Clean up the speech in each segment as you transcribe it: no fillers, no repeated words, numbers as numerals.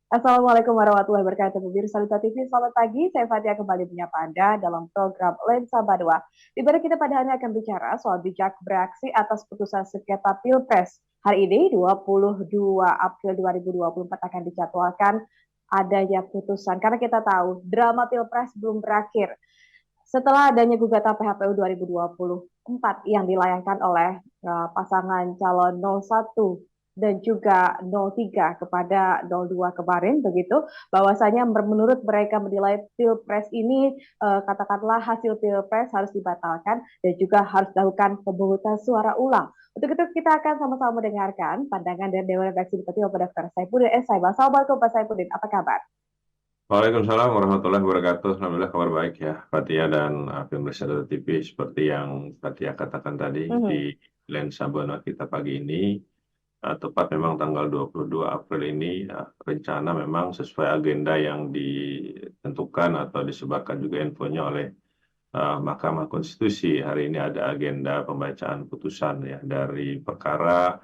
Assalamualaikum warahmatullahi wabarakatuh. Pemirsa Lensa TV, selamat pagi. Saya Fatia kembali menyapa Anda dalam program Lensa Badua. Di mana kita pada hari ini akan bicara soal bijak bereaksi atas putusan sengketa Pilpres. Hari ini 22 April 2024 akan dijadwalkan adanya putusan. Karena kita tahu drama Pilpres belum berakhir. Setelah adanya gugatan PHPU 2024 yang dilayangkan oleh pasangan calon 01 dan juga 03 kepada 02 kemarin begitu, bahwasanya menurut mereka menilai Pilpres ini katakanlah hasil Pilpres harus dibatalkan dan juga harus dilakukan pemungutan suara ulang. Untuk itu kita akan sama-sama mendengarkan pandangan dari Dewan Redaksi Bapak Dr. Saipudin S. Saibal. Assalamualaikum Pak Saipudin, apa kabar? Waalaikumsalam warahmatullahi wabarakatuh. Alhamdulillah kabar baik ya, Fatia dan pemirsa Data TV. Seperti yang Fatia katakan tadi di Mhm. Lensa Buana kita pagi ini, tepat memang tanggal 22 April ini, rencana memang sesuai agenda yang ditentukan atau disebarkan juga infonya oleh Mahkamah Konstitusi. Hari ini ada agenda pembacaan putusan ya dari perkara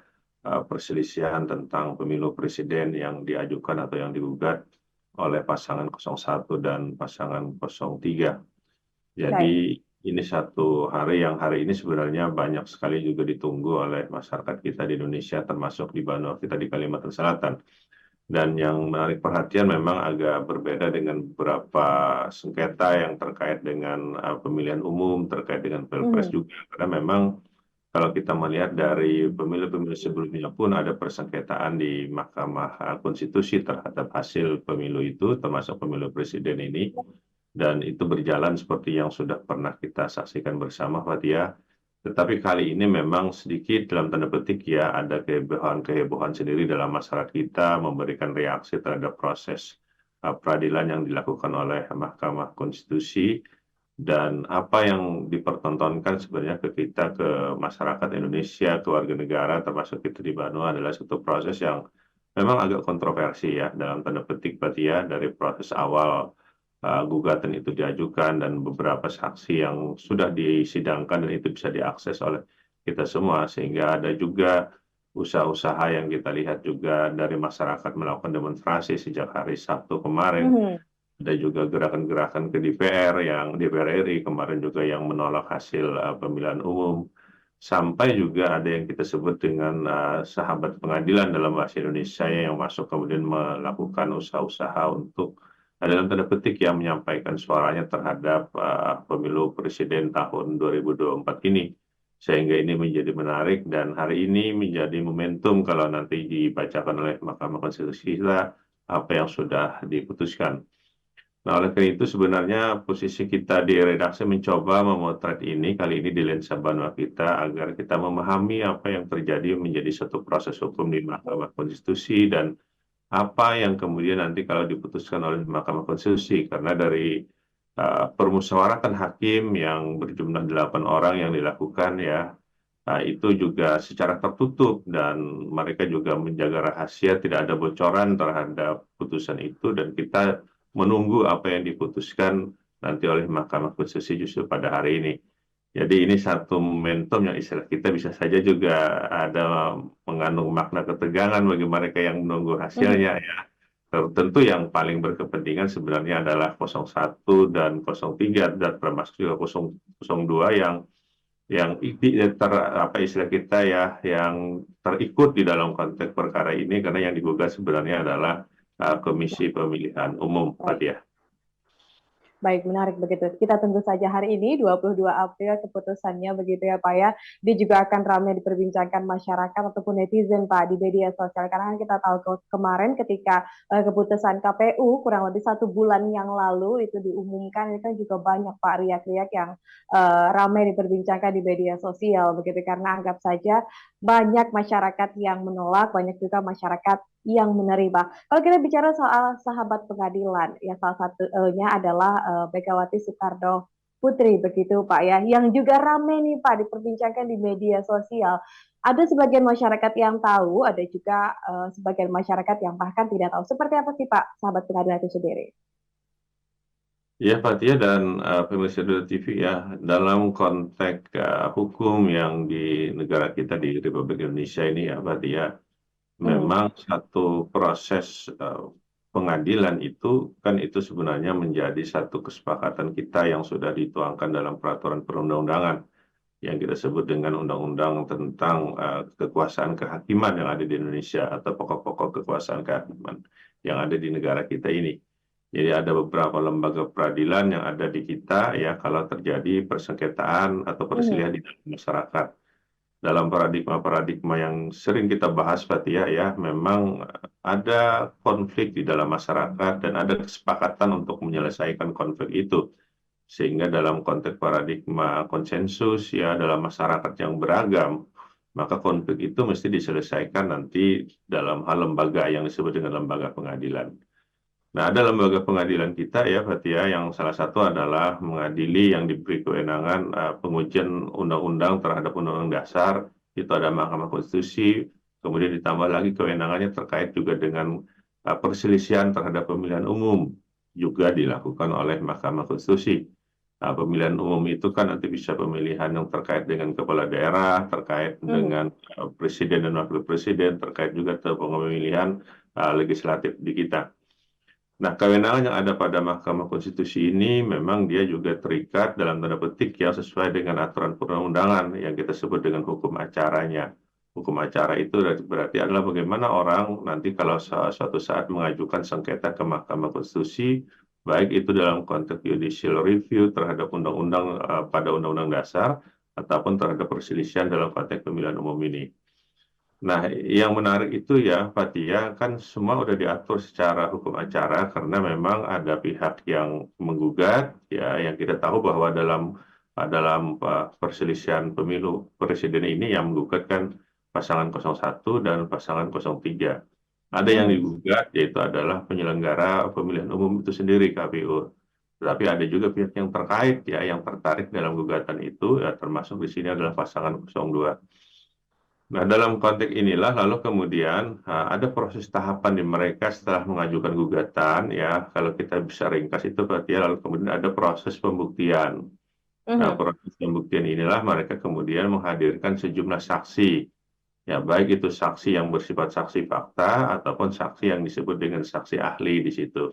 perselisihan tentang pemilu presiden yang diajukan atau yang digugat oleh pasangan 01 dan pasangan 03. Baik. Jadi ini satu hari yang hari ini sebenarnya banyak sekali juga ditunggu oleh masyarakat kita di Indonesia, termasuk di Banua kita di Kalimantan Selatan. Dan yang menarik perhatian memang agak berbeda dengan beberapa sengketa yang terkait dengan pemilihan umum, terkait dengan Pilpres Mhm. juga. Karena memang kalau kita melihat dari pemilu-pemilu sebelumnya pun ada persengketaan di Mahkamah Konstitusi terhadap hasil pemilu itu, termasuk pemilu presiden ini. Dan itu berjalan seperti yang sudah pernah kita saksikan bersama, Fatia. Tetapi kali ini memang sedikit dalam tanda petik ya, ada kehebohan-kehebohan sendiri dalam masyarakat kita memberikan reaksi terhadap proses peradilan yang dilakukan oleh Mahkamah Konstitusi. Dan apa yang dipertontonkan sebenarnya ke kita, ke masyarakat Indonesia, ke warga negara, termasuk kita di Banua adalah satu proses yang memang agak kontroversi ya, dalam tanda petik Fatia, dari proses awal gugatan itu diajukan dan beberapa saksi yang sudah disidangkan dan itu bisa diakses oleh kita semua, sehingga ada juga usaha-usaha yang kita lihat juga dari masyarakat melakukan demonstrasi sejak hari Sabtu kemarin. Mhm. Ada juga gerakan-gerakan ke DPR, yang DPR RI kemarin juga yang menolak hasil pemilihan umum, sampai juga ada yang kita sebut dengan sahabat pengadilan dalam bahasa Indonesia yang masuk kemudian melakukan usaha-usaha untuk dalam tanda petik yang menyampaikan suaranya terhadap pemilu presiden tahun 2024 ini. Sehingga ini menjadi menarik dan hari ini menjadi momentum kalau nanti dibacakan oleh Mahkamah Konstitusi kita apa yang sudah diputuskan. Nah, oleh karena itu sebenarnya posisi kita di redaksi mencoba memotret ini kali ini di lensa Banua kita agar kita memahami apa yang terjadi menjadi satu proses hukum di Mahkamah Konstitusi dan apa yang kemudian nanti kalau diputuskan oleh Mahkamah Konstitusi. Karena dari permusyawaratan hakim yang berjumlah 8 orang yang dilakukan ya, itu juga secara tertutup dan mereka juga menjaga rahasia, tidak ada bocoran terhadap putusan itu dan kita menunggu apa yang diputuskan nanti oleh Mahkamah Konstitusi justru pada hari ini. Jadi ini satu momentum yang istilah kita bisa saja juga ada mengandung makna ketegangan bagi mereka yang menunggu hasilnya Mhm. ya. Tentu yang paling berkepentingan sebenarnya adalah 01 dan 03 dan termasuk juga 002 apa istilah kita ya, yang terikut di dalam konteks perkara ini karena yang digugat sebenarnya adalah Komisi Pemilihan Umum, Pak Baik. ya. Baik, menarik begitu. Kita tunggu saja hari ini 22 April keputusannya begitu ya Pak ya. Dia juga akan ramai diperbincangkan masyarakat ataupun netizen Pak di media sosial. Karena kan kita tahu kemarin ketika keputusan KPU kurang lebih 1 bulan yang lalu itu diumumkan, itu kan juga banyak Pak riak-riak yang ramai diperbincangkan di media sosial begitu. Karena anggap saja banyak masyarakat yang menolak, banyak juga masyarakat yang menerima. Kalau kita bicara soal sahabat pengadilan, ya salah satunya adalah Megawati Soekarno Putri begitu Pak ya, yang juga ramai nih Pak diperbincangkan di media sosial. Ada sebagian masyarakat yang tahu, ada juga sebagian masyarakat yang bahkan tidak tahu. Seperti apa sih Pak sahabat pengadilan itu sendiri? Ya, Pak Tia dan pemirsa Dunia TV ya, dalam konteks hukum yang di negara kita di Republik Indonesia ini ya, Pak Tia, Hmm. memang satu proses pengadilan itu kan itu sebenarnya menjadi satu kesepakatan kita yang sudah dituangkan dalam peraturan perundang-undangan yang kita sebut dengan undang-undang tentang kekuasaan kehakiman yang ada di Indonesia atau pokok-pokok kekuasaan kehakiman yang ada di negara kita ini. Jadi ada beberapa lembaga peradilan yang ada di kita ya kalau terjadi persengketaan atau perselisihan di dalam masyarakat. Dalam paradigma-paradigma yang sering kita bahas, Fatia, ya, memang ada konflik di dalam masyarakat dan ada kesepakatan untuk menyelesaikan konflik itu. Sehingga dalam konteks paradigma konsensus, ya, dalam masyarakat yang beragam, maka konflik itu mesti diselesaikan nanti dalam hal lembaga yang disebut dengan lembaga pengadilan. Nah, ada lembaga pengadilan kita ya, Fatia, yang salah satu adalah mengadili yang diberi kewenangan pengujian undang-undang terhadap undang-undang dasar, itu ada Mahkamah Konstitusi, kemudian ditambah lagi kewenangannya terkait juga dengan perselisihan terhadap pemilihan umum, juga dilakukan oleh Mahkamah Konstitusi. Nah, pemilihan umum itu kan nanti bisa pemilihan yang terkait dengan kepala daerah, terkait dengan presiden dan wakil presiden, terkait juga pemilihan legislatif di kita. Nah, kewenangan yang ada pada Mahkamah Konstitusi ini memang dia juga terikat dalam tanda petik yang sesuai dengan aturan perundang-undangan yang kita sebut dengan hukum acaranya. Hukum acara itu berarti adalah bagaimana orang nanti kalau suatu saat mengajukan sengketa ke Mahkamah Konstitusi, baik itu dalam konteks judicial review terhadap undang-undang pada undang-undang dasar, ataupun terhadap perselisihan dalam konteks pemilihan umum ini. Nah, yang menarik itu ya, Fatia, kan semua udah diatur secara hukum acara karena memang ada pihak yang menggugat, ya, yang kita tahu bahwa dalam perselisihan pemilu presiden ini yang menggugat kan pasangan 01 dan pasangan 03. Ada yang digugat, yaitu adalah penyelenggara pemilihan umum itu sendiri, KPU. Tetapi ada juga pihak yang terkait, ya, yang tertarik dalam gugatan itu, ya, termasuk di sini adalah pasangan 02. Nah, dalam konteks inilah lalu kemudian ada proses tahapan di mereka setelah mengajukan gugatan, ya, kalau kita bisa ringkas itu berarti lalu kemudian ada proses pembuktian. Nah, proses pembuktian inilah mereka kemudian menghadirkan sejumlah saksi, ya, baik itu saksi yang bersifat saksi fakta ataupun saksi yang disebut dengan saksi ahli di situ.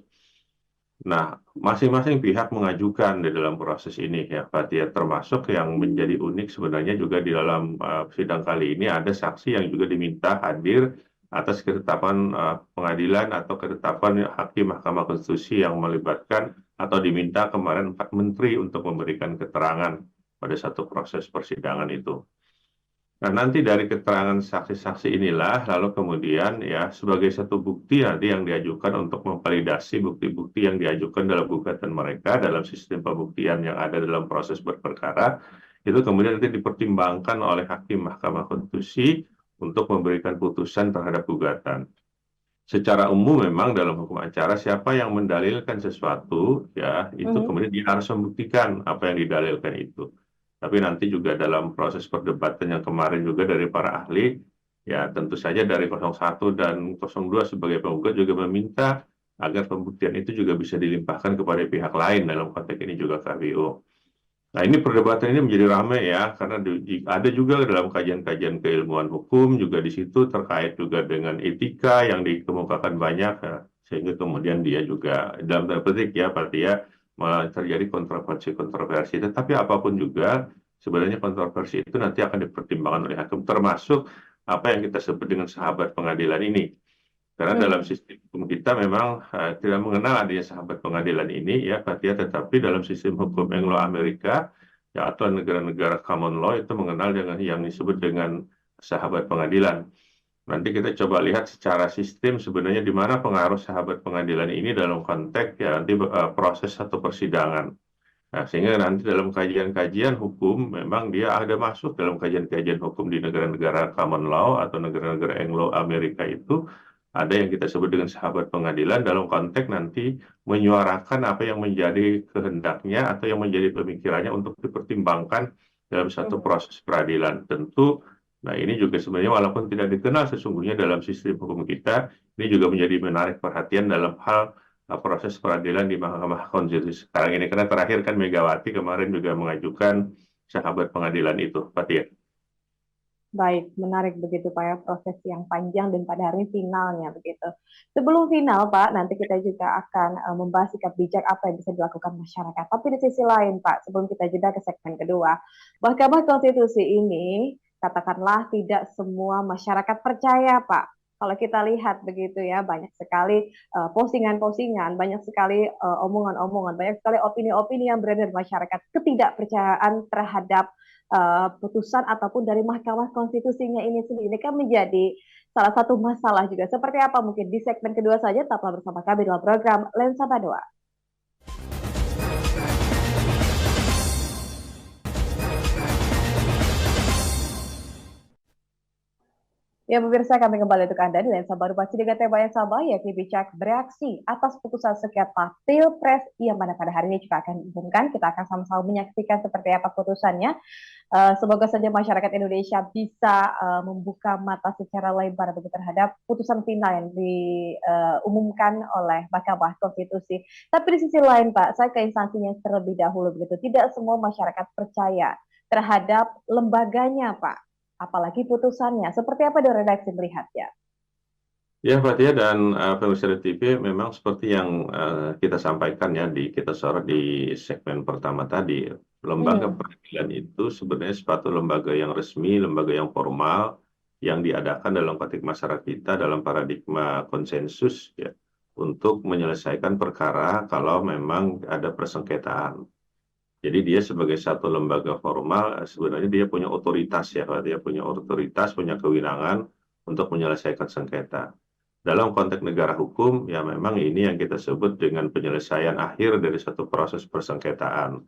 Nah, masing-masing pihak mengajukan di dalam proses ini, ya, Fatia, termasuk yang menjadi unik sebenarnya juga di dalam sidang kali ini ada saksi yang juga diminta hadir atas ketetapan pengadilan atau ketetapan hakim Mahkamah Konstitusi yang melibatkan atau diminta kemarin 4 menteri untuk memberikan keterangan pada satu proses persidangan itu. Nah, nanti dari keterangan saksi-saksi inilah, lalu kemudian ya sebagai satu bukti nanti yang diajukan untuk memvalidasi bukti-bukti yang diajukan dalam gugatan mereka dalam sistem pembuktian yang ada dalam proses berperkara, itu kemudian nanti dipertimbangkan oleh Hakim Mahkamah Konstitusi untuk memberikan putusan terhadap gugatan. Secara umum memang dalam hukum acara siapa yang mendalilkan sesuatu, ya, itu kemudian dia harus membuktikan apa yang didalilkan itu. Tapi nanti juga dalam proses perdebatan yang kemarin juga dari para ahli, ya tentu saja dari 01 dan 02 sebagai penggugat juga meminta agar pembuktian itu juga bisa dilimpahkan kepada pihak lain dalam konteks ini juga KPU. Nah, ini perdebatan ini menjadi ramai ya, karena ada juga dalam kajian-kajian keilmuan hukum juga di situ terkait juga dengan etika yang dikemukakan banyak, ya, sehingga kemudian dia juga dalam tanda petik ya, berarti ya terjadi kontroversi-kontroversi. Tetapi apapun juga, sebenarnya kontroversi itu nanti akan dipertimbangkan oleh hakim, termasuk apa yang kita sebut dengan sahabat pengadilan ini. Karena dalam sistem hukum kita memang tidak mengenal adanya sahabat pengadilan ini, ya, Fatia, tetapi dalam sistem hukum Anglo-Amerika, ya, atau negara-negara common law itu mengenal dengan yang disebut dengan sahabat pengadilan. Nanti kita coba lihat secara sistem sebenarnya di mana pengaruh sahabat pengadilan ini dalam konteks ya nanti proses atau persidangan. Nah, sehingga nanti dalam kajian-kajian hukum memang dia ada masuk dalam kajian-kajian hukum di negara-negara common law atau negara-negara Anglo-Amerika itu ada yang kita sebut dengan sahabat pengadilan dalam konteks nanti menyuarakan apa yang menjadi kehendaknya atau yang menjadi pemikirannya untuk dipertimbangkan dalam satu proses peradilan. Tentu, nah, ini juga sebenarnya walaupun tidak dikenal sesungguhnya dalam sistem hukum kita, ini juga menjadi menarik perhatian dalam hal proses peradilan di Mahkamah Konstitusi sekarang ini. Karena terakhir kan Megawati kemarin juga mengajukan sahabat pengadilan itu, Fatia. Baik, menarik begitu Pak ya, proses yang panjang dan pada hari ini finalnya begitu. Sebelum final Pak, nanti kita juga akan membahas sikap bijak apa yang bisa dilakukan masyarakat. Tapi di sisi lain Pak, sebelum kita jeda ke segmen kedua, Mahkamah Konstitusi ini katakanlah tidak semua masyarakat percaya Pak. Kalau kita lihat begitu ya, banyak sekali postingan-postingan, banyak sekali omongan-omongan, banyak sekali opini-opini yang beredar di masyarakat, ketidakpercayaan terhadap putusan ataupun dari Mahkamah Konstitusinya ini sendiri. Ini kan menjadi salah satu masalah juga. Seperti apa mungkin di segmen kedua saja, tetaplah bersama kami dalam program Lensa Padua. Ya pemirsa, kami kembali untuk Anda di Lensa Baru masih dengan tema yang sama, yakni bijak bereaksi atas putusan sengketa Pilpres yang mana pada hari ini juga akan diumumkan. Kita akan sama-sama menyaksikan seperti apa putusannya. Semoga saja masyarakat Indonesia bisa membuka mata secara lebar begitu terhadap putusan final yang diumumkan oleh Mahkamah Konstitusi. Tapi di sisi lain, Pak, saya ke instansinya terlebih dahulu begitu. Tidak semua masyarakat percaya terhadap lembaganya, Pak. Apalagi putusannya. Seperti apa dari redaksi melihatnya? Ya, Fatia dan pemirsa TV memang seperti yang kita sampaikan ya kita sorot di segmen pertama tadi, lembaga Hmm. peradilan itu sebenarnya suatu lembaga yang resmi, lembaga yang formal, yang diadakan dalam konteks masyarakat kita dalam paradigma konsensus ya, untuk menyelesaikan perkara kalau memang ada persengketaan. Jadi dia sebagai satu lembaga formal sebenarnya dia punya otoritas ya, dia punya otoritas, punya kewenangan untuk menyelesaikan sengketa. Dalam konteks negara hukum, ya memang ini yang kita sebut dengan penyelesaian akhir dari satu proses persengketaan.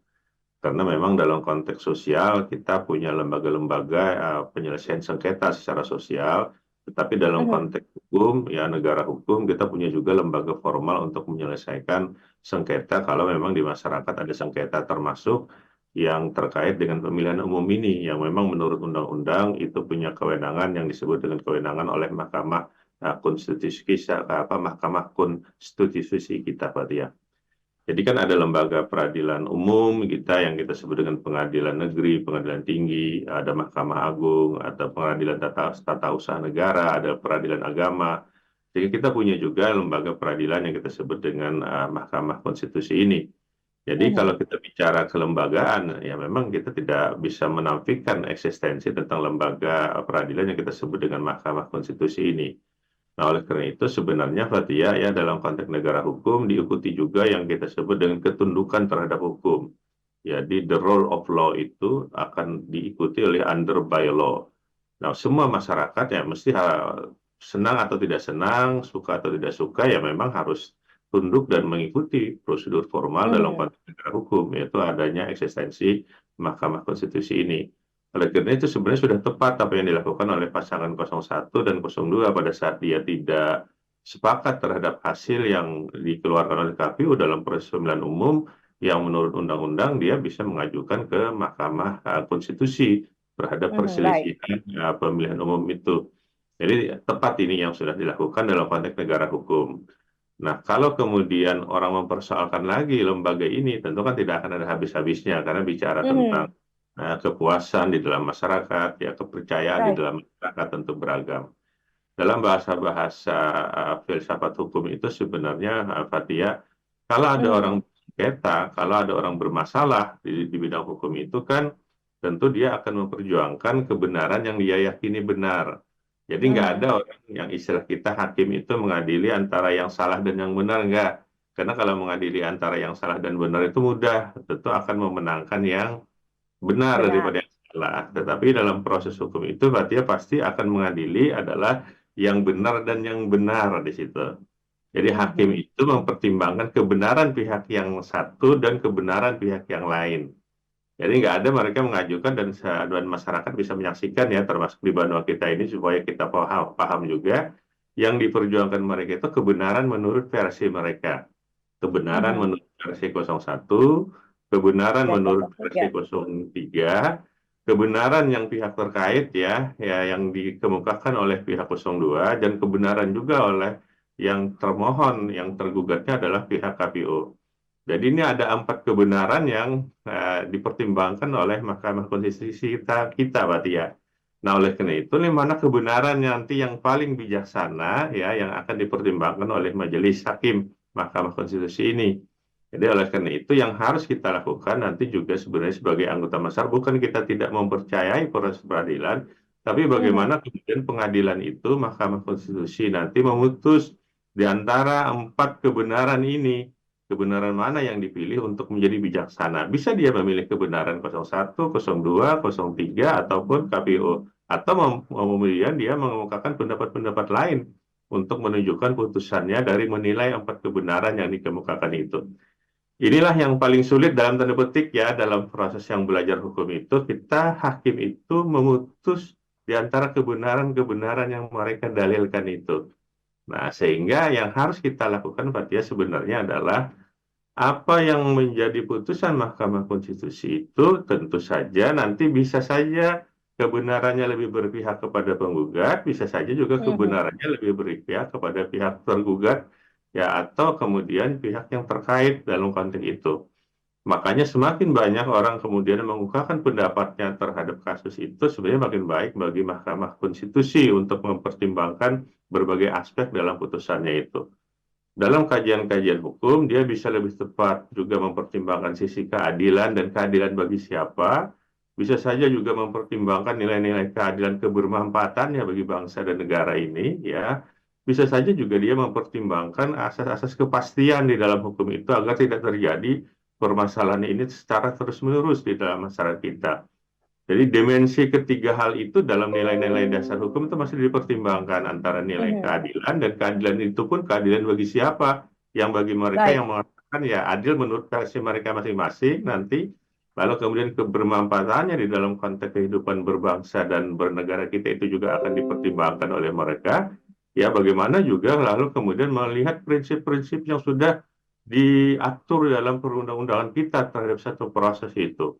Karena memang dalam konteks sosial, kita punya lembaga-lembaga penyelesaian sengketa secara sosial, tetapi dalam Mhm. konteks hukum, ya negara hukum, kita punya juga lembaga formal untuk menyelesaikan sengketa kalau memang di masyarakat ada sengketa termasuk yang terkait dengan pemilihan umum ini, yang memang menurut undang-undang itu punya kewenangan yang disebut dengan kewenangan oleh Mahkamah Konstitusi Mahkamah Konstitusi kita, Pak ya. Jadi kan ada lembaga peradilan umum kita yang kita sebut dengan pengadilan negeri, pengadilan tinggi, ada Mahkamah Agung, ada pengadilan tata usaha negara, ada peradilan agama. Jadi kita punya juga lembaga peradilan yang kita sebut dengan Mahkamah Konstitusi ini. Jadi kalau Mhm. kita bicara kelembagaan, ya memang kita tidak bisa menafikan eksistensi tentang lembaga peradilan yang kita sebut dengan Mahkamah Konstitusi ini. Nah, oleh karena itu sebenarnya Fatia ya dalam konteks negara hukum diikuti juga yang kita sebut dengan ketundukan terhadap hukum. Jadi the role of law itu akan diikuti oleh under by law. Nah, semua masyarakat ya mesti senang atau tidak senang, suka atau tidak suka ya memang harus tunduk dan mengikuti prosedur formal dalam Mhm. konteks negara hukum, yaitu adanya eksistensi Mahkamah Konstitusi ini. Oleh karena itu sebenarnya sudah tepat apa yang dilakukan oleh pasangan 01 dan 02 pada saat dia tidak sepakat terhadap hasil yang dikeluarkan oleh KPU dalam proses pemilihan umum yang menurut undang-undang dia bisa mengajukan ke Mahkamah Konstitusi terhadap Mhm. Baik. perselisihan pemilihan umum itu. Jadi tepat ini yang sudah dilakukan dalam konteks negara hukum. Nah, kalau kemudian orang mempersoalkan lagi lembaga ini, tentu kan tidak akan ada habis-habisnya karena bicara tentang Mhm. kepuasan di dalam masyarakat, ya kepercayaan di Baik. dalam masyarakat tentu beragam. Dalam bahasa-bahasa filsafat hukum itu sebenarnya Fatia, kalau ada orang Mhm. sengketa, kalau ada orang bermasalah di bidang hukum itu kan tentu dia akan memperjuangkan kebenaran yang dia yakini benar. Jadi nggak ada Mhm. orang yang istilah kita hakim itu mengadili antara yang salah dan yang benar, nggak. Karena kalau mengadili antara yang salah dan benar itu mudah, tentu akan memenangkan yang benar Benar. daripada yang salah. Tetapi dalam proses hukum itu berarti ya pasti akan mengadili adalah yang benar dan yang benar di situ. Jadi hakim Mhm. itu mempertimbangkan kebenaran pihak yang satu dan kebenaran pihak yang lain. Jadi nggak ada mereka mengajukan dan masyarakat bisa menyaksikan ya termasuk di Banua kita ini supaya kita paham juga yang diperjuangkan mereka itu kebenaran menurut versi mereka. Kebenaran Mhm. menurut versi 01, kebenaran Dan menurut kosong versi tiga. 03, kebenaran yang pihak terkait ya yang dikemukakan oleh pihak 02 dan kebenaran juga oleh yang termohon, yang tergugatnya adalah pihak KPU. Jadi ini ada 4 kebenaran yang dipertimbangkan oleh Mahkamah Konstitusi kita, berarti ya. Nah, oleh karena itu, mana kebenaran nanti yang paling bijaksana ya yang akan dipertimbangkan oleh Majelis Hakim Mahkamah Konstitusi ini. Jadi oleh karena itu yang harus kita lakukan nanti juga sebenarnya sebagai anggota masyarakat bukan kita tidak mempercayai proses peradilan, tapi Mhm. bagaimana kemudian pengadilan itu Mahkamah Konstitusi nanti memutus di antara empat kebenaran ini, kebenaran mana yang dipilih untuk menjadi bijaksana. Bisa dia memilih kebenaran 01, 02, 03, ataupun KPU. Atau kemudian dia mengemukakan pendapat-pendapat lain untuk menunjukkan putusannya dari menilai empat kebenaran yang dikemukakan itu. Inilah yang paling sulit dalam tanda petik ya dalam proses yang belajar hukum itu kita hakim itu memutus di antara kebenaran-kebenaran yang mereka dalilkan itu. Nah, sehingga yang harus kita lakukan Fatia sebenarnya adalah apa yang menjadi putusan Mahkamah Konstitusi itu tentu saja nanti bisa saja kebenarannya lebih berpihak kepada penggugat, bisa saja juga Mhm. kebenarannya lebih berpihak kepada pihak tergugat, ya atau kemudian pihak yang terkait dalam konteks itu. Makanya semakin banyak orang kemudian mengungkapkan pendapatnya terhadap kasus itu sebenarnya makin baik bagi Mahkamah Konstitusi untuk mempertimbangkan berbagai aspek dalam putusannya itu. Dalam kajian-kajian hukum, dia bisa lebih tepat juga mempertimbangkan sisi keadilan dan keadilan bagi siapa. Bisa saja juga mempertimbangkan nilai-nilai keadilan kebermanfaatannya bagi bangsa dan negara ini, ya. Bisa saja juga dia mempertimbangkan asas-asas kepastian di dalam hukum itu agar tidak terjadi permasalahan ini secara terus-menerus di dalam masyarakat kita. Jadi dimensi ketiga hal itu dalam nilai-nilai dasar hukum itu masih dipertimbangkan antara nilai Mhm. keadilan dan keadilan itu pun keadilan bagi siapa yang bagi mereka Baik. yang mengatakan ya adil menurut versi mereka masing-masing nanti lalu kemudian kebermanfaatannya di dalam konteks kehidupan berbangsa dan bernegara kita itu juga akan dipertimbangkan oleh mereka ya bagaimana juga lalu kemudian melihat prinsip-prinsip yang sudah diatur dalam perundang-undangan kita terhadap satu proses itu.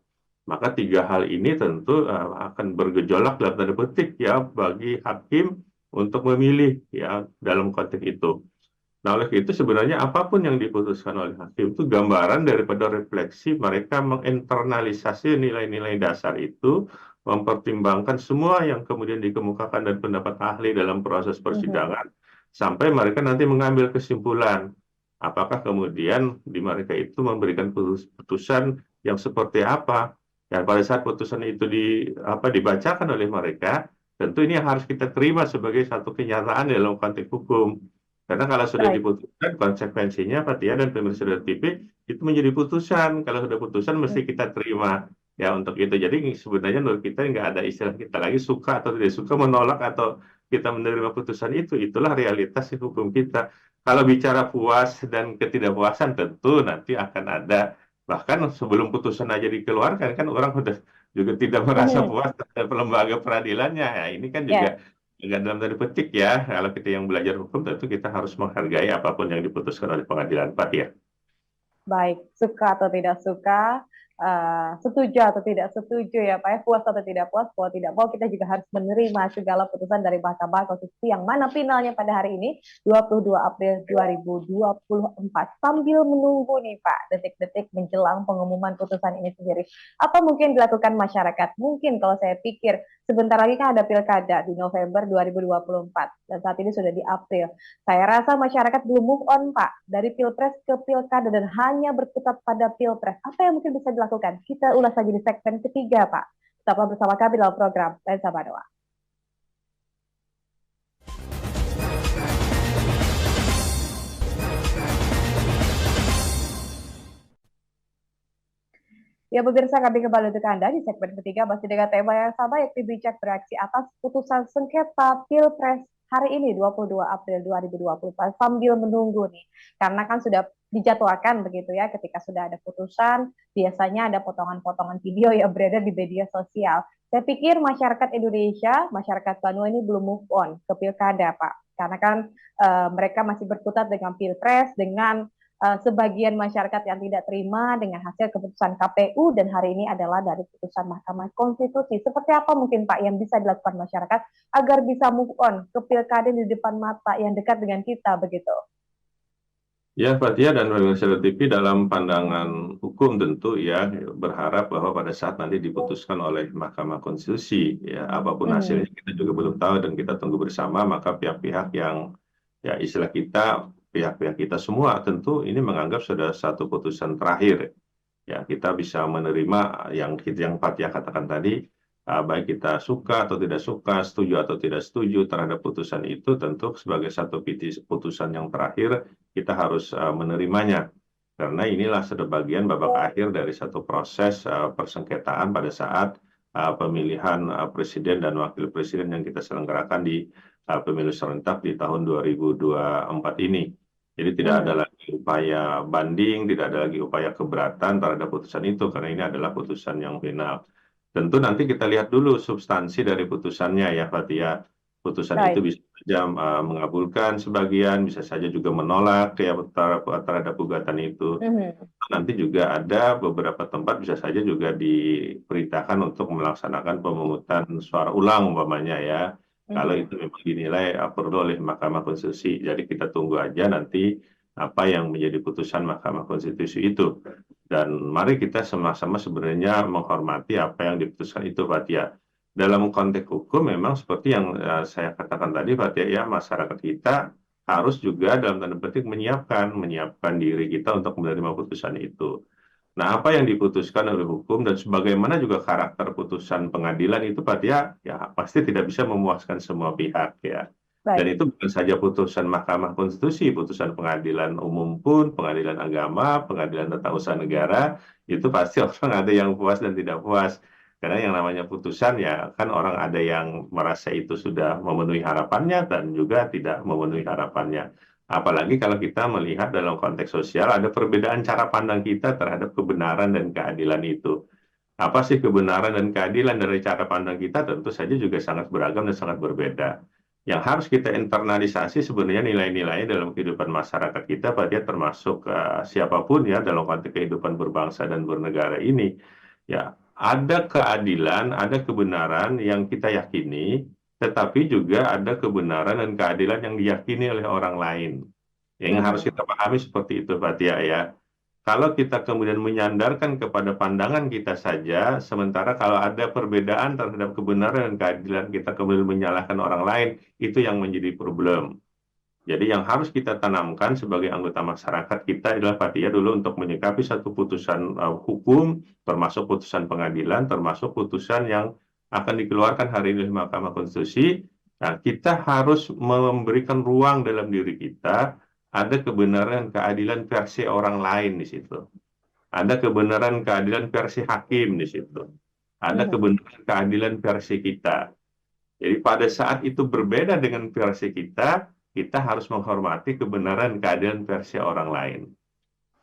Maka tiga hal ini tentu akan bergejolak dalam tanda petik ya bagi hakim untuk memilih ya dalam konteks itu. Nah, oleh itu sebenarnya apapun yang diputuskan oleh hakim itu gambaran daripada refleksi mereka menginternalisasi nilai-nilai dasar itu, mempertimbangkan semua yang kemudian dikemukakan dan pendapat ahli dalam proses Mhm. persidangan, sampai mereka nanti mengambil kesimpulan. Apakah kemudian di mereka itu memberikan putusan yang seperti apa? Dan pada saat putusan itu dibacakan oleh mereka, tentu ini yang harus kita terima sebagai satu kenyataan dalam konteks hukum. Karena kalau sudah Baik. diputuskan, konsekuensinya Fatia dan pemirsa dari TV itu menjadi putusan. Kalau sudah putusan, mesti Mhm. kita terima ya untuk itu. Jadi sebenarnya menurut kita nggak ada istilah kita lagi suka atau tidak suka, menolak atau kita menerima putusan itu. Itulah realitas hukum kita. Kalau bicara puas dan ketidakpuasan, tentu nanti akan ada. Bahkan sebelum putusan aja dikeluarkan, kan orang sudah juga tidak merasa Mhm. puas terhadap lembaga peradilannya. Ya, ini kan juga Ya. dengan dalam tanda petik ya, kalau kita yang belajar hukum tentu kita harus menghargai apapun yang diputuskan oleh pengadilan, Pak ya. Baik, suka atau tidak suka, setuju atau tidak setuju ya Pak ya, puas atau tidak puas, mau tidak mau kita juga harus menerima segala putusan dari Mahkamah Konstitusi yang mana finalnya pada hari ini 22 April 2024 sambil menunggu nih Pak detik-detik menjelang pengumuman putusan ini sendiri. Apa mungkin dilakukan masyarakat? Mungkin kalau saya pikir sebentar lagi kan ada pilkada di November 2024 dan saat ini sudah di April. Saya rasa masyarakat belum move on, Pak, dari pilpres ke pilkada dan hanya berkutat pada pilpres. Apa yang mungkin bisa dilakukan? Kita ulas lagi di segmen ketiga, Pak. Tetaplah bersama kami dalam program Lensa Manoa. Ya, pemirsa, kami kembali untuk Anda di segmen ketiga masih dengan tema yang sama, yakni bijak bereaksi atas putusan sengketa Pilpres hari ini 22 April 2024 sambil menunggu nih. Karena kan sudah dijadwalkan begitu ya, ketika sudah ada putusan, biasanya ada potongan-potongan video yang beredar di media sosial. Saya pikir masyarakat Indonesia, masyarakat Banua ini belum move on ke pilkada, Pak. Karena kan mereka masih berkutat dengan Pilpres, dengan sebagian masyarakat yang tidak terima dengan hasil keputusan KPU dan hari ini adalah dari putusan Mahkamah Konstitusi. Seperti apa mungkin Pak yang bisa dilakukan masyarakat agar bisa move on ke pilkada di depan mata yang dekat dengan kita begitu? Ya, Fathia dan pemirsa TV dalam pandangan hukum tentu ya berharap bahwa pada saat nanti diputuskan oleh Mahkamah Konstitusi, ya apapun Hmm. hasilnya kita juga belum tahu dan kita tunggu bersama, maka pihak-pihak yang ya istilah kita, pihak-pihak kita semua tentu ini menganggap sudah satu putusan terakhir. Ya, kita bisa menerima yang Fathia katakan tadi, baik kita suka atau tidak suka, setuju atau tidak setuju terhadap putusan itu, tentu sebagai satu putusan yang terakhir, kita harus menerimanya. Karena inilah sebagian babak akhir dari satu proses persengketaan pada saat pemilihan presiden dan wakil presiden yang kita selenggarakan di pemilu serentak di tahun 2024 ini. Jadi tidak ada Hmm. lagi upaya banding, tidak ada lagi upaya keberatan terhadap putusan itu, karena ini adalah putusan yang final. Tentu nanti kita lihat dulu substansi dari putusannya ya, Fatia. Putusan itu Baik. bisa saja mengabulkan sebagian, bisa saja juga menolak ya terhadap gugatan itu. Hmm. Nanti juga ada beberapa tempat bisa saja juga diperintahkan untuk melaksanakan pemungutan suara ulang umpamanya ya. Kalau Hmm. itu memang dinilai perlu oleh Mahkamah Konstitusi. Jadi kita tunggu aja nanti apa yang menjadi putusan Mahkamah Konstitusi itu. Dan mari kita sama-sama sebenarnya menghormati apa yang diputuskan itu, Fatia. Dalam konteks hukum memang seperti yang saya katakan tadi, Fatia, ya masyarakat kita harus juga dalam tanda petik menyiapkan diri kita untuk menerima putusan itu. Nah, apa yang diputuskan oleh hukum dan sebagaimana juga karakter putusan pengadilan itu, Pak ya pasti tidak bisa memuaskan semua pihak ya. Dan Baik. itu bukan saja putusan Mahkamah Konstitusi, putusan pengadilan umum pun, pengadilan agama, pengadilan tata usaha negara, itu pasti orang ada yang puas dan tidak puas. Karena yang namanya putusan ya kan orang ada yang merasa itu sudah memenuhi harapannya dan juga tidak memenuhi harapannya. Apalagi kalau kita melihat dalam konteks sosial ada perbedaan cara pandang kita terhadap kebenaran dan keadilan itu. Apa sih kebenaran dan keadilan dari cara pandang kita tentu saja juga sangat beragam dan sangat berbeda. Yang harus kita internalisasi sebenarnya nilai-nilainya dalam kehidupan masyarakat kita, pada termasuk siapapun ya dalam konteks kehidupan berbangsa dan bernegara ini. Ya, ada keadilan, ada kebenaran yang kita yakini, tetapi juga ada kebenaran dan keadilan yang diyakini oleh orang lain. Yang harus Hmm. kita pahami seperti itu, Fatia ya. Kalau kita kemudian menyandarkan kepada pandangan kita saja, sementara kalau ada perbedaan terhadap kebenaran dan keadilan, kita kemudian menyalahkan orang lain, itu yang menjadi problem. Jadi yang harus kita tanamkan sebagai anggota masyarakat kita adalah Fatia dulu untuk menyikapi satu putusan hukum, termasuk putusan pengadilan, termasuk putusan yang akan dikeluarkan hari ini oleh Mahkamah Konstitusi. Nah, kita harus memberikan ruang dalam diri kita, ada kebenaran keadilan versi orang lain di situ. Ada kebenaran keadilan versi hakim di situ. Ada Hmm. kebenaran keadilan versi kita. Jadi pada saat itu berbeda dengan versi kita, kita harus menghormati kebenaran keadaan versi orang lain.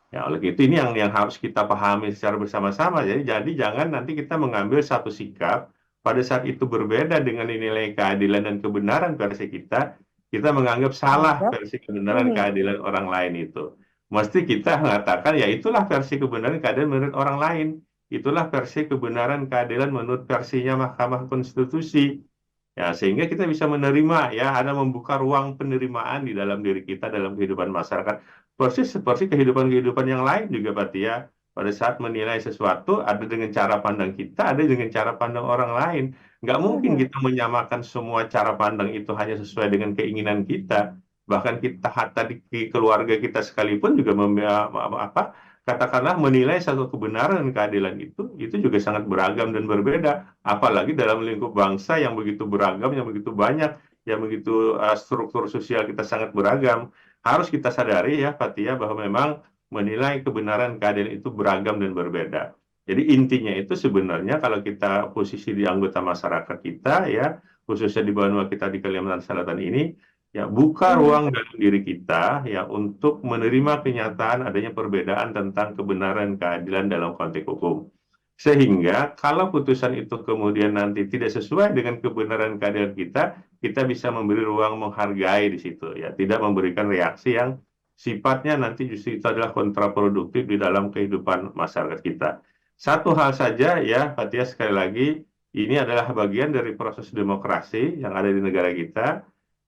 Ya, oleh itu ini yang harus kita pahami secara bersama-sama. Jadi jangan nanti kita mengambil satu sikap pada saat itu berbeda dengan nilai keadilan dan kebenaran versi kita menganggap salah Menganggap. versi kebenaran Hmm. keadilan orang lain itu. Mesti kita mengatakan ya itulah versi kebenaran keadilan menurut orang lain. Itulah versi kebenaran keadilan menurut versinya Mahkamah Konstitusi. Ya, sehingga kita bisa menerima ya, ada membuka ruang penerimaan di dalam diri kita dalam kehidupan masyarakat. Persis seperti kehidupan-kehidupan yang lain juga, Pak ya. Pada saat menilai sesuatu, ada dengan cara pandang kita, ada dengan cara pandang orang lain. Nggak mungkin Hmm. kita menyamakan semua cara pandang itu hanya sesuai dengan keinginan kita. Bahkan kita tadi di keluarga kita sekalipun juga katakanlah menilai satu kebenaran dan keadilan itu juga sangat beragam dan berbeda. Apalagi dalam lingkup bangsa yang begitu beragam, yang begitu banyak, yang begitu struktur sosial kita sangat beragam. Harus kita sadari ya, Fatia, bahwa memang menilai kebenaran keadilan itu beragam dan berbeda. Jadi intinya itu sebenarnya kalau kita posisi di anggota masyarakat kita ya, khususnya di Banua kita di Kalimantan Selatan ini, ya buka Hmm. ruang dalam diri kita ya untuk menerima kenyataan adanya perbedaan tentang kebenaran keadilan dalam konteks hukum. Sehingga kalau putusan itu kemudian nanti tidak sesuai dengan kebenaran keadilan kita bisa memberi ruang menghargai di situ ya, tidak memberikan reaksi yang sifatnya nanti justru itu adalah kontraproduktif di dalam kehidupan masyarakat kita. Satu hal saja ya, Fatia sekali lagi, ini adalah bagian dari proses demokrasi yang ada di negara kita.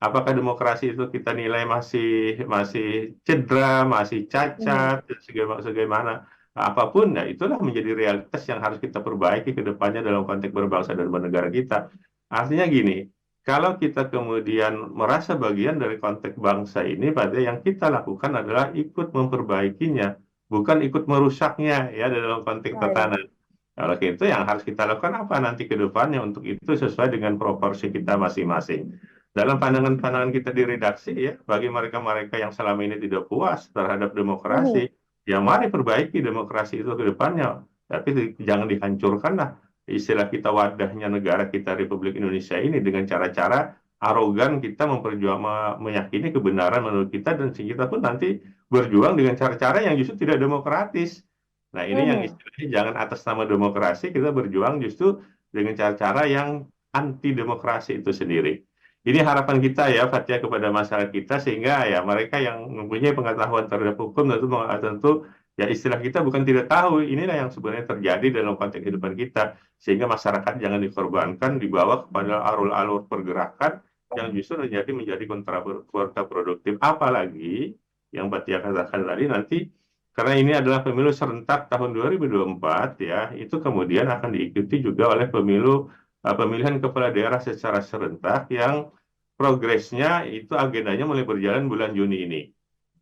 apakah demokrasi itu kita nilai masih masih cedera, masih Mhm. cacat, dan sebagaimana apapun, ya itulah menjadi realitas yang harus kita perbaiki ke depannya dalam konteks berbangsa dan bernegara kita. Artinya gini, kalau kita kemudian merasa bagian dari konteks bangsa ini, pada yang kita lakukan adalah ikut memperbaikinya, bukan ikut merusaknya ya dalam konteks Baik. tatanan. Kalau itu yang harus kita lakukan apa nanti ke depannya untuk itu sesuai dengan proporsi kita masing-masing. Dalam pandangan-pandangan kita di redaksi ya, bagi mereka-mereka yang selama ini tidak puas terhadap demokrasi, Mhm. ya mari perbaiki demokrasi itu ke depannya. Tapi jangan dihancurkan lah istilah kita wadahnya negara kita Republik Indonesia ini dengan cara-cara arogan kita meyakini kebenaran menurut kita dan kita pun nanti berjuang dengan cara-cara yang justru tidak demokratis. Nah, ini yang Mhm. istilahnya jangan atas nama demokrasi kita berjuang justru dengan cara-cara yang anti demokrasi itu sendiri. Ini harapan kita ya, Fatia, kepada masyarakat kita sehingga ya mereka yang mempunyai pengetahuan terhadap hukum tentu ya istilah kita bukan tidak tahu, inilah yang sebenarnya terjadi dalam konteks kehidupan kita sehingga masyarakat jangan dikorbankan dibawa kepada alur-alur pergerakan yang justru menjadi kontraproduktif. Apalagi yang Fatia katakan tadi nanti karena ini adalah pemilu serentak tahun 2024 ya, itu kemudian akan diikuti juga oleh pemilihan kepala daerah secara serentak yang progresnya itu agendanya mulai berjalan bulan Juni ini.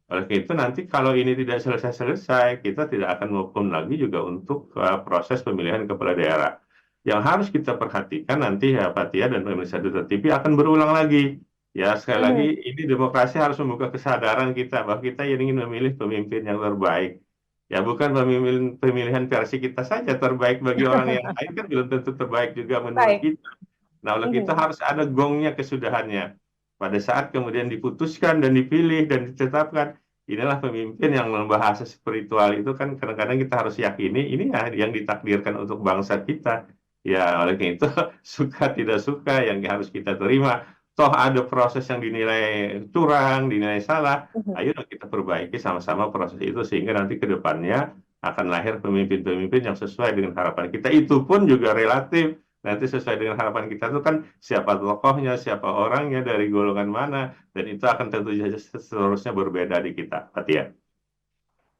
Oleh karena itu nanti kalau ini tidak selesai-selesai, kita tidak akan maupun lagi juga untuk proses pemilihan kepala daerah. Yang harus kita perhatikan nanti ya Fatia dan pemirsa Duta TV akan berulang lagi. Ya sekali lagi Mhm. ini demokrasi harus membuka kesadaran kita bahwa kita ingin memilih pemimpin yang terbaik. Ya bukan pemilihan versi kita saja terbaik bagi orang yang lain kan belum tentu terbaik juga menurut Baik. kita. Nah, oleh itu Mhm. harus ada gongnya kesudahannya. Pada saat kemudian diputuskan dan dipilih dan ditetapkan, inilah pemimpin yang membahasa spiritual itu kan kadang-kadang kita harus yakini ini ya yang ditakdirkan untuk bangsa kita. Ya, oleh karena itu suka tidak suka yang harus kita terima. Toh ada proses yang dinilai curang, dinilai salah. Mhm. Ayo kita perbaiki sama-sama proses itu sehingga nanti ke depannya akan lahir pemimpin-pemimpin yang sesuai dengan harapan kita. Itu pun juga relatif. Nanti sesuai dengan harapan kita itu kan siapa tokohnya, siapa orangnya, dari golongan mana, dan itu akan tentu saja seterusnya berbeda di kita, Fatia.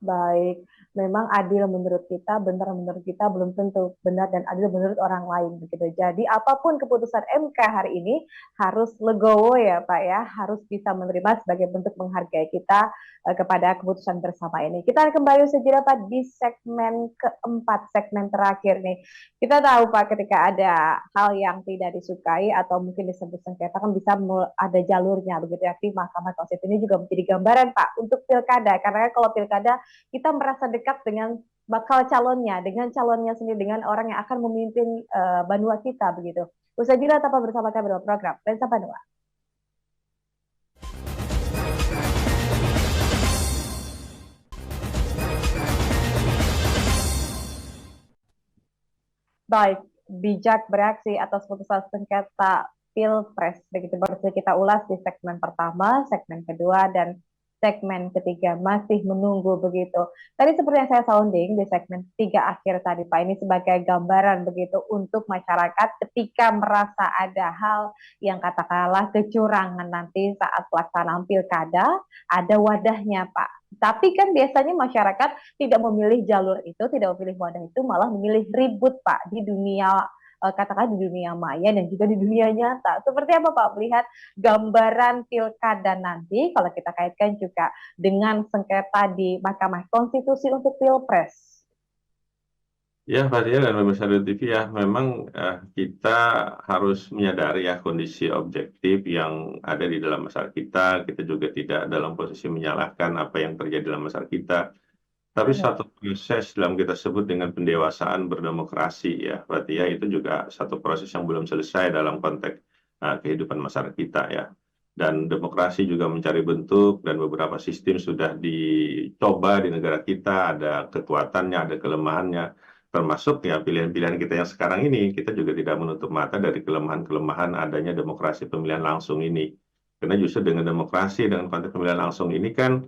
Baik, memang adil menurut kita, benar menurut kita belum tentu benar dan adil menurut orang lain begitu. Jadi apapun keputusan MK hari ini harus legowo ya Pak ya, harus bisa menerima sebagai bentuk menghargai kita kepada keputusan bersama ini. Kita akan kembali sejenak Pak di segmen keempat, segmen terakhir nih. Kita tahu Pak ketika ada hal yang tidak disukai atau mungkin disebut sengketa kan bisa ada jalurnya begitu ya. Di Mahkamah Konstitusi ini juga menjadi gambaran Pak untuk pilkada karena kalau pilkada kita merasa dekat dengan bakal calonnya, dengan calonnya sendiri, dengan orang yang akan memimpin Banua kita begitu. Usai jeda tetap bersama kami dalam program Lensa Banua. Baik, bijak bereaksi atas putusan sengketa Pilpres. Begitu baru kita ulas di segmen pertama, segmen kedua, dan segmen ketiga masih menunggu begitu. Tadi seperti yang saya sounding di segmen tiga akhir tadi Pak, ini sebagai gambaran begitu untuk masyarakat ketika merasa ada hal yang katakanlah kecurangan nanti saat pelaksanaan pilkada, ada wadahnya Pak. Tapi kan biasanya masyarakat tidak memilih jalur itu, tidak memilih wadah itu, malah memilih ribut Pak di dunia katakan di dunia maya dan juga di dunia nyata. Seperti apa Pak melihat gambaran pilkada nanti kalau kita kaitkan juga dengan sengketa di Mahkamah Konstitusi untuk Pilpres? Ya, Fatia dan pemirsa TV ya, memang kita harus menyadari ya kondisi objektif yang ada di dalam masyarakat kita. Kita juga tidak dalam posisi menyalahkan apa yang terjadi dalam masyarakat kita. Tapi Mhm. satu proses dalam kita sebut dengan pendewasaan berdemokrasi ya, berarti ya itu juga satu proses yang belum selesai dalam konteks kehidupan masyarakat kita ya. Dan demokrasi juga mencari bentuk dan beberapa sistem sudah dicoba di negara kita, ada kekuatannya, ada kelemahannya. Termasuk ya pilihan-pilihan kita yang sekarang ini, kita juga tidak menutup mata dari kelemahan-kelemahan adanya demokrasi pemilihan langsung ini. Karena justru dengan demokrasi, dengan konteks pemilihan langsung ini kan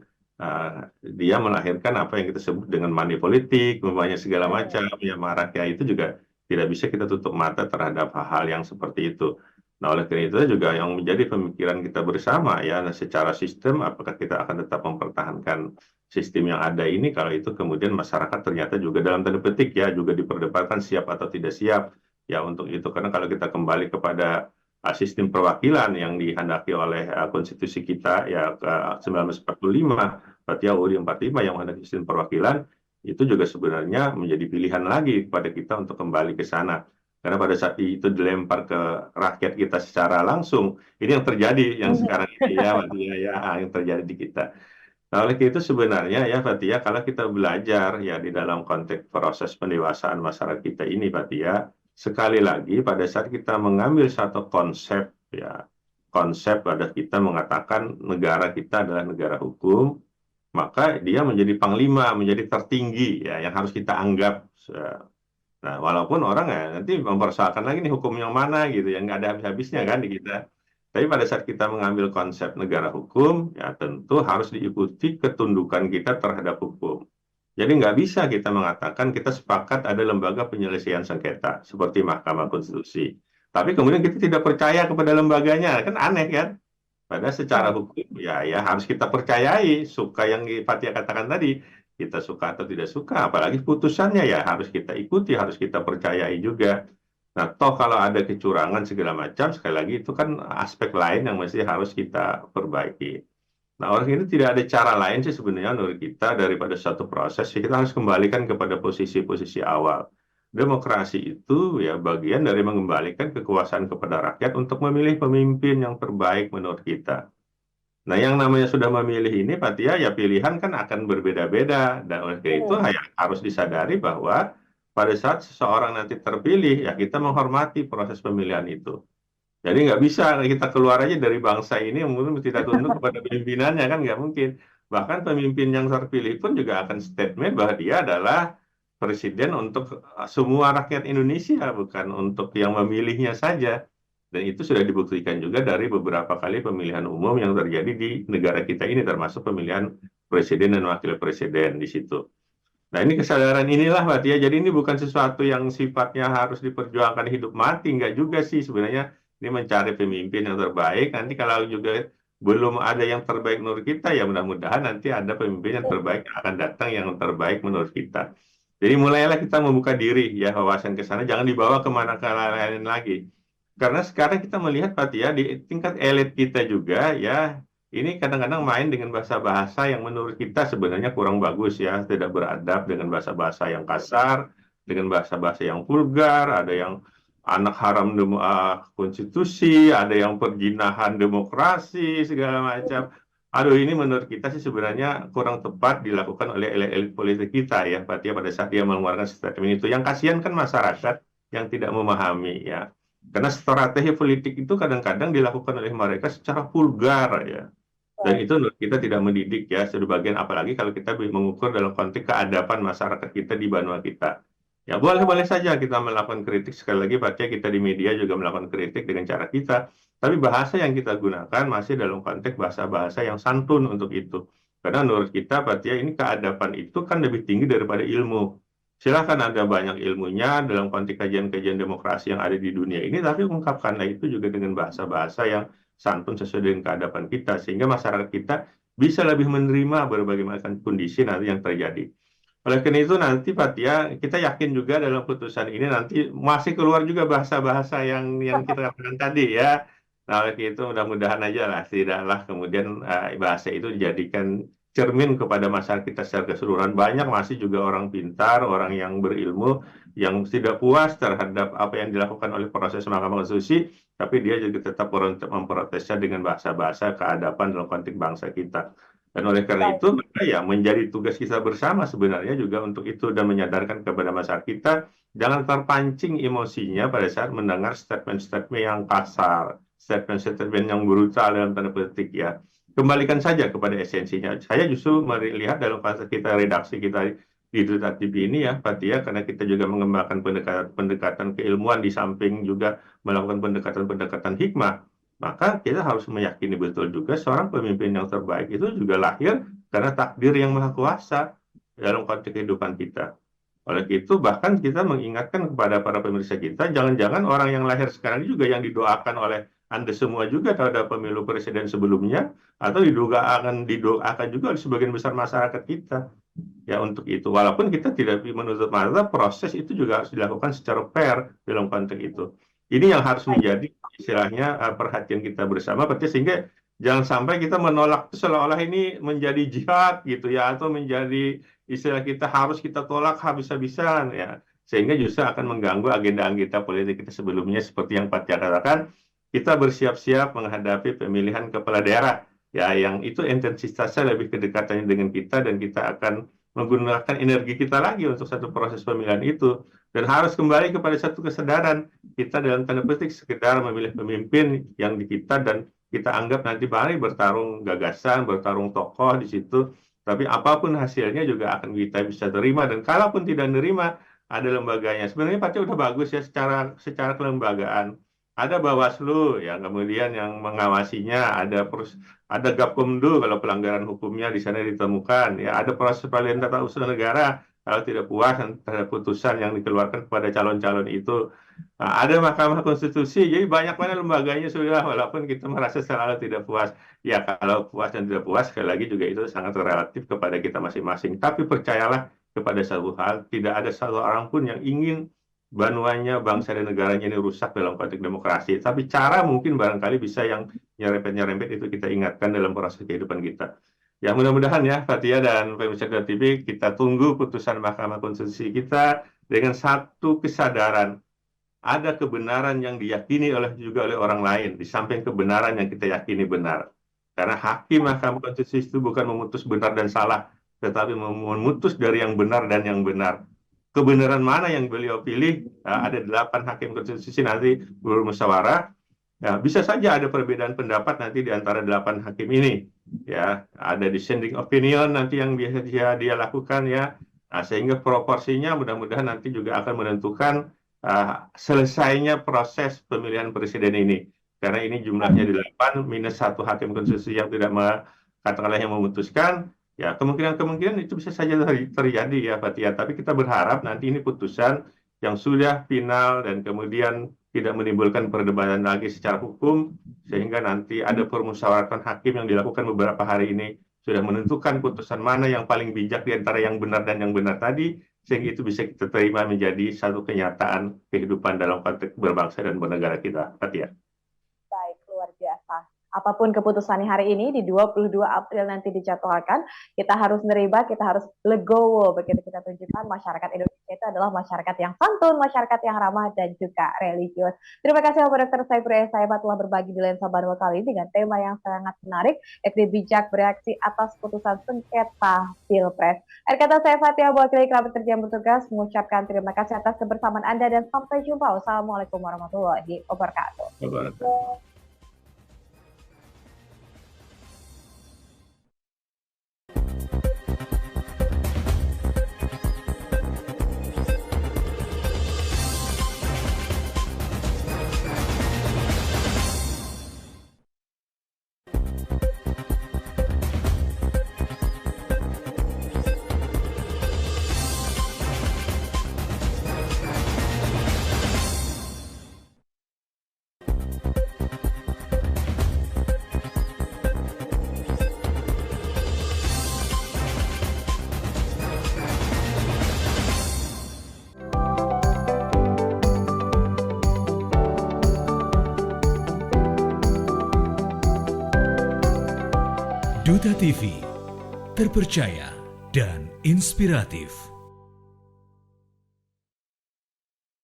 dia melahirkan apa yang kita sebut dengan money politik, membanyak segala macam, Mhm. ya maraknya itu juga tidak bisa kita tutup mata terhadap hal-hal yang seperti itu. Nah, oleh karena itu juga yang menjadi pemikiran kita bersama ya, nah, secara sistem apakah kita akan tetap mempertahankan sistem yang ada ini kalau itu kemudian masyarakat ternyata juga dalam tanda petik ya juga diperdebatkan siap atau tidak siap ya untuk itu. Karena kalau kita kembali kepada sistem perwakilan yang dihendaki oleh konstitusi kita ya ke 1945, berarti UUD 45 yang menghendaki sistem perwakilan itu juga sebenarnya menjadi pilihan lagi kepada kita untuk kembali ke sana. Karena pada saat itu dilempar ke rakyat kita secara langsung, ini yang terjadi yang sekarang ini ya, Fatia, ya, yang terjadi di kita. Nah, oleh itu sebenarnya ya, Fatia, kalau kita belajar ya di dalam konteks proses pendewasaan masyarakat kita ini, Fatia, sekali lagi pada saat kita mengambil satu konsep ya, konsep pada kita mengatakan negara kita adalah negara hukum, maka dia menjadi panglima, menjadi tertinggi ya, yang harus kita anggap. Nah, walaupun orang ya nanti mempersoalkan lagi nih hukum yang mana gitu, yang nggak ada habis-habisnya kan di kita. Tapi pada saat kita mengambil konsep negara hukum, ya tentu harus diikuti ketundukan kita terhadap hukum. Jadi nggak bisa kita mengatakan kita sepakat ada lembaga penyelesaian sengketa seperti Mahkamah Konstitusi. Tapi kemudian kita tidak percaya kepada lembaganya, kan aneh kan? Padahal secara hukum ya harus kita percayai, suka yang Fatia katakan tadi, kita suka atau tidak suka, apalagi putusannya ya harus kita ikuti, harus kita percayai juga. Nah, toh kalau ada kecurangan segala macam, sekali lagi itu kan aspek lain yang mesti harus kita perbaiki. Nah, orang ini tidak ada cara lain sih sebenarnya menurut kita daripada satu proses, kita harus kembalikan kepada posisi-posisi awal. Demokrasi itu ya bagian dari mengembalikan kekuasaan kepada rakyat untuk memilih pemimpin yang terbaik menurut kita. Nah, yang namanya sudah memilih ini, Fatia, ya pilihan kan akan berbeda-beda. Dan oleh karena itu ya, harus disadari bahwa pada saat seseorang nanti terpilih, ya kita menghormati proses pemilihan itu. Jadi nggak bisa kita keluar aja dari bangsa ini mungkin tidak tunduk kepada pimpinannya kan nggak mungkin. Bahkan pemimpin yang terpilih pun juga akan statement bahwa dia adalah presiden untuk semua rakyat Indonesia, bukan untuk yang memilihnya saja. Dan itu sudah dibuktikan juga dari beberapa kali pemilihan umum yang terjadi di negara kita ini, termasuk pemilihan presiden dan wakil presiden di situ. Nah, ini kesadaran inilah, Mbak Tia. Jadi ini bukan sesuatu yang sifatnya harus diperjuangkan hidup mati. Enggak juga sih sebenarnya. Ini mencari pemimpin yang terbaik. Nanti kalau juga belum ada yang terbaik menurut kita, ya mudah-mudahan nanti ada pemimpin yang terbaik yang akan datang yang terbaik menurut kita. Jadi mulailah kita membuka diri ya, wawasan ke sana. Jangan dibawa kemana ke lain lagi. Karena sekarang kita melihat, Pak Tia, di tingkat elit kita juga ya, ini kadang-kadang main dengan bahasa-bahasa yang menurut kita sebenarnya kurang bagus ya, tidak beradab dengan bahasa-bahasa yang kasar, dengan bahasa-bahasa yang vulgar, ada yang anak haram konstitusi, ada yang perjinahan demokrasi, segala macam. Aduh, ini menurut kita sih sebenarnya kurang tepat dilakukan oleh elit-elit politik kita ya, Pak Tia, pada saat dia mengeluarkan statement itu. Yang kasihan kan masyarakat yang tidak memahami ya. Karena strategi politik itu kadang-kadang dilakukan oleh mereka secara vulgar ya. Dan itu menurut kita tidak mendidik ya, sebagian apalagi kalau kita mengukur dalam konteks keadaban masyarakat kita di benua kita. Ya boleh-boleh saja kita melakukan kritik, sekali lagi Pak, kita di media juga melakukan kritik dengan cara kita. Tapi bahasa yang kita gunakan masih dalam konteks bahasa-bahasa yang santun untuk itu. Karena menurut kita Pak, ini keadaban itu kan lebih tinggi daripada ilmu. Silakan ada banyak ilmunya dalam konteks kajian-kajian demokrasi yang ada di dunia ini, tapi ungkapkanlah itu juga dengan bahasa-bahasa yang santun sesuai dengan keadaban kita, sehingga masyarakat kita bisa lebih menerima berbagai macam kondisi nanti yang terjadi. Oleh karena itu nanti Pak Tia, kita yakin juga dalam putusan ini nanti masih keluar juga bahasa-bahasa yang kita katakan tadi ya. Nah, oleh karena itu mudah-mudahan aja lah, tidaklah kemudian bahasa itu dijadikan cermin kepada masyarakat kita secara keseluruhan. Banyak masih juga orang pintar, orang yang berilmu, yang tidak puas terhadap apa yang dilakukan oleh proses Mahkamah Konstitusi, tapi dia juga tetap memprotesnya dengan bahasa-bahasa keadaban dalam konteks bangsa kita. Dan oleh karena itu, maka ya menjadi tugas kita bersama sebenarnya juga untuk itu dan menyadarkan kepada masyarakat kita, jangan terpancing emosinya pada saat mendengar statement-statement yang kasar, statement-statement yang brutal dalam tanda petik ya. Kembalikan saja kepada esensinya. Saya justru melihat dalam fase kita, redaksi kita di Duta TV ini ya, Pak Tia, karena kita juga mengembangkan pendekatan keilmuan di samping juga melakukan pendekatan-pendekatan hikmah, maka kita harus meyakini betul juga seorang pemimpin yang terbaik itu juga lahir karena takdir yang maha kuasa dalam konteks kehidupan kita. Oleh itu bahkan kita mengingatkan kepada para pemirsa kita, jangan-jangan orang yang lahir sekarang juga yang didoakan oleh Anda semua juga terhadap pemilu presiden sebelumnya, atau didoakan juga oleh sebagian besar masyarakat kita. Ya untuk itu, walaupun kita tidak menutup mata, proses itu juga harus dilakukan secara fair dalam konteks itu. Ini yang harus menjadi istilahnya perhatian kita bersama, sehingga jangan sampai kita menolak seolah-olah ini menjadi jihad gitu ya, atau menjadi istilah kita harus kita tolak habis-habisan ya, sehingga justru akan mengganggu agenda-agenda politik kita sebelumnya seperti yang Pak Tia katakan, kita bersiap-siap menghadapi pemilihan kepala daerah ya, yang itu intensitasnya lebih kedekatannya dengan kita, dan kita akan menggunakan energi kita lagi untuk satu proses pemilihan itu, dan harus kembali kepada satu kesadaran kita dalam tanda petik sekedar memilih pemimpin yang di kita, dan kita anggap nanti mari bertarung gagasan, bertarung tokoh di situ, tapi apapun hasilnya juga akan kita bisa terima, dan kalaupun tidak menerima ada lembaganya. Sebenarnya Pak udah bagus ya secara kelembagaan. Ada Bawaslu yang kemudian yang mengawasinya, ada Gakumdu kalau pelanggaran hukumnya di sana ditemukan, ya ada proses peralihan tata usaha negara kalau tidak puas terhadap putusan yang dikeluarkan kepada calon-calon itu. Nah, ada Mahkamah Konstitusi, jadi banyak mana lembaganya sudah, walaupun kita merasa selalu tidak puas. Ya kalau puas dan tidak puas, sekali lagi juga itu sangat relatif kepada kita masing-masing. Tapi percayalah kepada satu hal, tidak ada satu orang pun yang ingin banuannya, bangsa dan negaranya ini rusak dalam konteks demokrasi. Tapi cara mungkin barangkali bisa yang nyerempet-nyerempet itu kita ingatkan dalam proses kehidupan kita. Ya mudah-mudahan ya Fatia dan pemirsa TV, kita tunggu putusan Mahkamah Konstitusi kita dengan satu kesadaran. Ada kebenaran yang diyakini juga oleh orang lain, di samping kebenaran yang kita yakini benar. Karena hakim Mahkamah Konstitusi itu bukan memutus benar dan salah, tetapi memutus dari yang benar dan yang benar. Kebenaran mana yang beliau pilih? Ada 8 hakim konstitusi nanti bermusyawarah. Ya, bisa saja ada perbedaan pendapat nanti di antara 8 hakim ini. Ya, ada dissenting opinion nanti yang biasa dia lakukan ya. Nah, sehingga proporsinya mudah-mudahan nanti juga akan menentukan selesainya proses pemilihan presiden ini. Karena ini jumlahnya 8 minus 1 hakim konstitusi yang tidak katakanlah yang memutuskan. Ya, kemungkinan itu bisa saja terjadi ya, Fatia. Tapi kita berharap nanti ini putusan yang sudah final dan kemudian tidak menimbulkan perdebatan lagi secara hukum, sehingga nanti ada permusyawaratan hakim yang dilakukan beberapa hari ini sudah menentukan putusan mana yang paling bijak di antara yang benar dan yang benar tadi, sehingga itu bisa kita terima menjadi satu kenyataan kehidupan dalam konteks berbangsa dan bernegara kita, Fatia. Baik, luar biasa. Apapun keputusannya hari ini di 22 April nanti dijadwalkan, kita harus menerima, kita harus legowo. Begitu kita tunjukkan masyarakat Indonesia itu adalah masyarakat yang santun, masyarakat yang ramah dan juga religius. Terima kasih Bapak Dr. Saiful Saibah telah berbagi di Lensa Banua kali ini dengan tema yang sangat menarik, yakni bijak bereaksi atas putusan sengketa Pilpres. Akhir kata saya Fatia, wakil kerabat kerja yang bertugas, mengucapkan terima kasih atas kebersamaan Anda dan sampai jumpa. Wassalamualaikum warahmatullahi wabarakatuh. Duta TV, terpercaya dan inspiratif.